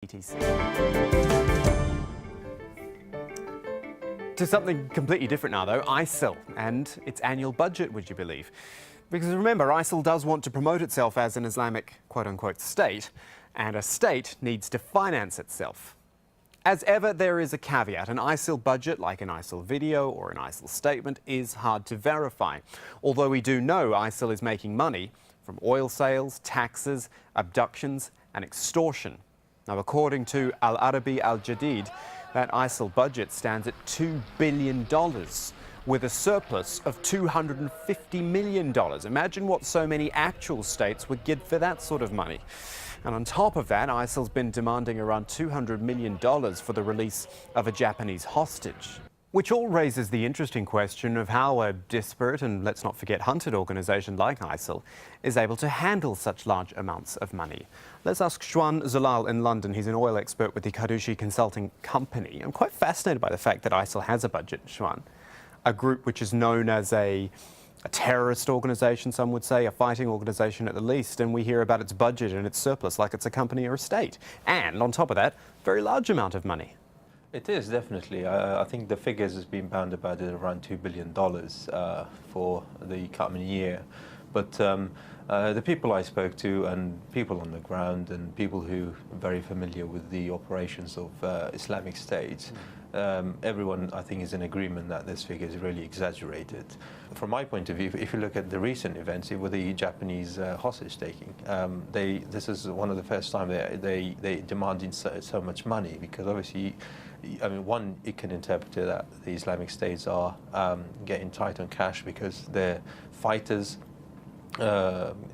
etc. To something completely different now, though, ISIL and its annual budget, would you believe? Because remember, ISIL does want to promote itself as an Islamic quote-unquote state, and a state needs to finance itself. As ever, there is a caveat. An ISIL budget, like an ISIL video or an ISIL statement, is hard to verify. Although we do know ISIL is making money from oil sales, taxes, abductions and extortion. Now, according to Al Arabi Al Jadid, that ISIL budget stands at $2 billion, with a surplus of $250 million. Imagine what so many actual states would give for that sort of money. And on top of that, ISIL's been demanding around $200 million for the release of a Japanese hostage. Which all raises the interesting question of how a disparate and, let's not forget, hunted organisation like ISIL is able to handle such large amounts of money. Let's ask Shwan Zulal in London. He's an oil expert with the Kadushi Consulting Company. I'm quite fascinated by the fact that ISIL has a budget, Shwan. A group which is known as a terrorist organisation, some would say, a fighting organisation at the least, and we hear about its budget and its surplus like it's a company or a state. And on top of that, very large amount of money. It is, definitely. I think the figures has been bound about at around $2 billion for the coming year. But the people I spoke to and people on the ground and people who are very familiar with the operations of Islamic State, everyone, I think, is in agreement that this figure is really exaggerated. From my point of view, if you look at the recent events with the Japanese hostage taking, this is one of the first time they demanding so much money, because obviously, I mean, one, it can interpret it that the Islamic States are getting tight on cash because their fighters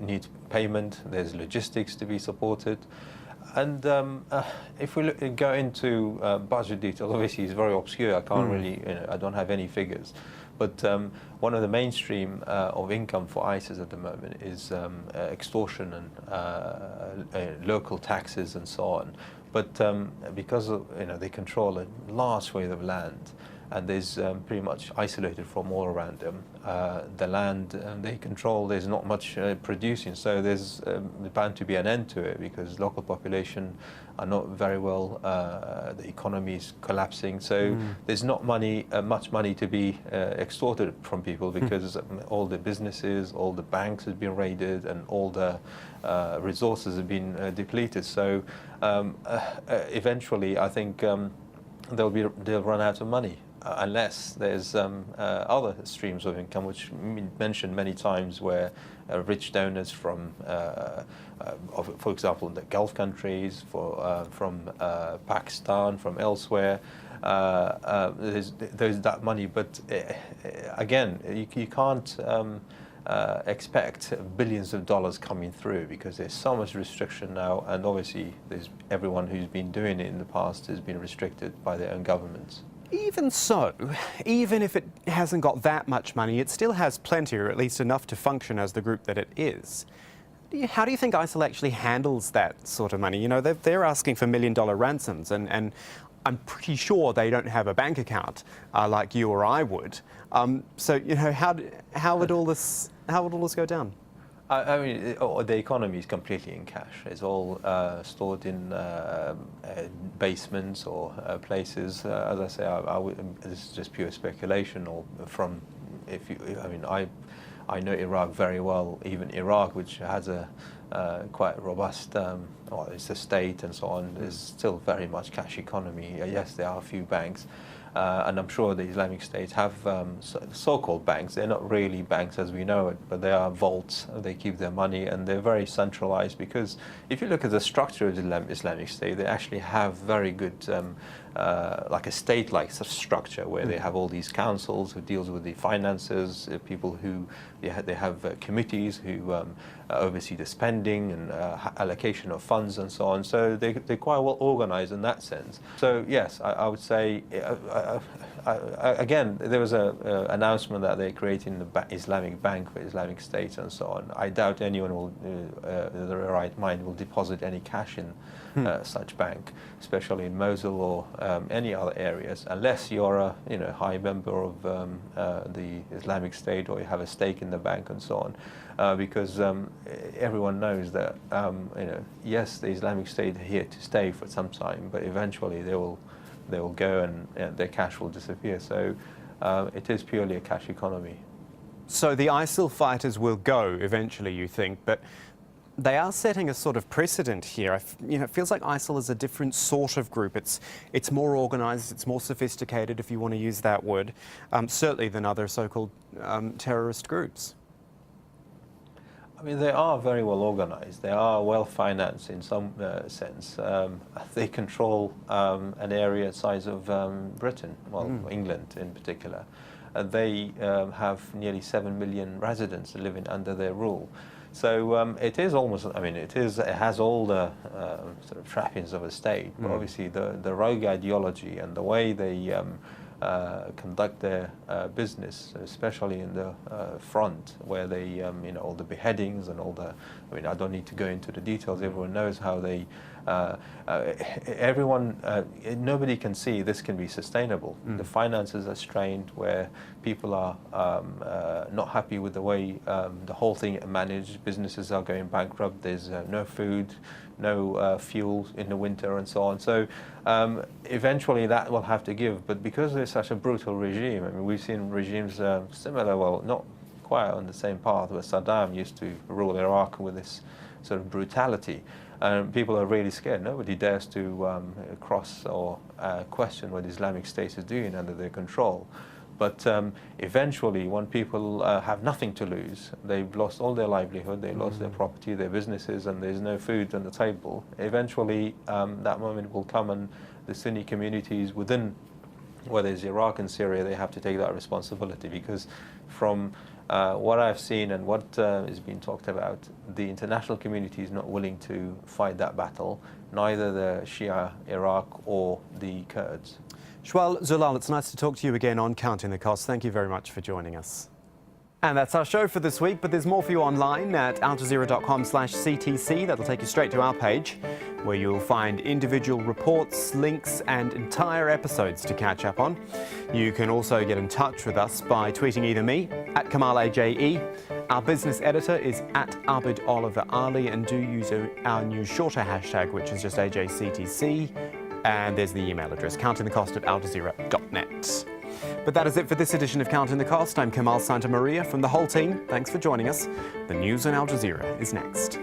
need payment, there's logistics to be supported. And if we go into budget details, obviously it's very obscure. I can't really, I don't have any figures. But one of the mainstream of income for ISIS at the moment is extortion and local taxes and so on. But because of, they control a large swathe of land, and there's pretty much isolated from all around them. The land they control, there's not much producing, so there's bound to be an end to it, because local population are not very well, the economy is collapsing, so there's not much money to be extorted from people, because all the businesses, all the banks have been raided, and all the resources have been depleted. So eventually, I think they'll run out of money. Unless there's other streams of income, which mentioned many times, where rich donors from, for example, the Gulf countries, from Pakistan, from elsewhere, there's that money. But again, you can't expect billions of dollars coming through, because there's so much restriction now, and obviously there's everyone who's been doing it in the past has been restricted by their own governments. Even so, even if it hasn't got that much money, it still has plenty, or at least enough to function as the group that it is. How do you think ISIL actually handles that sort of money? You know, they're asking for $1-million ransoms, and I'm pretty sure they don't have a bank account like you or I would. So, how would all this go down? I mean, the economy is completely in cash. It's all stored in basements or places. As I say, this is just pure speculation. Or from, I know Iraq very well. Even Iraq, which has a quite robust, it's a state and so on, is still very much cash economy. Yes, there are a few banks. And I'm sure the Islamic State have so-called banks. They're not really banks as we know it, but they are vaults. They keep their money, and they're very centralized, because if you look at the structure of the Islamic State, they actually have very good, like a state-like structure, where they have all these councils who deals with the finances, people who, they have committees who oversee the spending and allocation of funds and so on. So they're quite well organized in that sense. So yes, I would say, again, there was an announcement that they're creating the Islamic Bank for Islamic State and so on. I doubt anyone will, in their right mind, will deposit any cash in such bank, especially in Mosul or any other areas, unless you're a high member of the Islamic State, or you have a stake in the bank and so on. because everyone knows that yes, the Islamic State are here to stay for some time, but eventually they will go and their cash will disappear. So it is purely a cash economy. So the ISIL fighters will go eventually, you think, but they are setting a sort of precedent here. It feels like ISIL is a different sort of group. It's more organised, it's more sophisticated, if you want to use that word, certainly than other so-called terrorist groups. I mean, they are very well organised. They are well financed in some sense. They control an area the size of Britain, England in particular. They have nearly 7 million residents living under their rule. So it is almost, it has all the sort of trappings of a state, but obviously the rogue ideology and the way they conduct their business, especially in the front, where they, all the beheadings and all the, I don't need to go into the details, everyone knows how they, nobody can see this can be sustainable. The finances are strained, where people are not happy with the way the whole thing is managed. Businesses are going bankrupt, there's no food, no fuel in the winter and so on. So eventually that will have to give. But because there's such a brutal regime, we've seen regimes similar, well, not quite on the same path, where Saddam used to rule Iraq with this sort of brutality. And people are really scared. Nobody dares to cross or question what Islamic State is doing under their control. But eventually, when people have nothing to lose, they've lost all their livelihood, they've lost their property, their businesses, and there's no food on the table. Eventually, that moment will come, and the Sunni communities within, whether it's Iraq and Syria, they have to take that responsibility, because from what I've seen and what is being talked about, the international community is not willing to fight that battle, neither the Shia Iraq or the Kurds. Shwan Zulal, it's nice to talk to you again on Counting the Cost. Thank you very much for joining us. And that's our show for this week, but there's more for you online at aljazeera.com/CTC. That'll take you straight to our page, where you'll find individual reports, links and entire episodes to catch up on. You can also get in touch with us by tweeting either me, at KamalAJE, our business editor is at Abid Oliver Ali, and do use our new shorter hashtag, which is just AJCTC. And there's the email address, countingthecost@aljazeera.net. But that is it for this edition of Counting the Cost. I'm Kamal Santamaria from the whole team. Thanks for joining us. The news on Al Jazeera is next.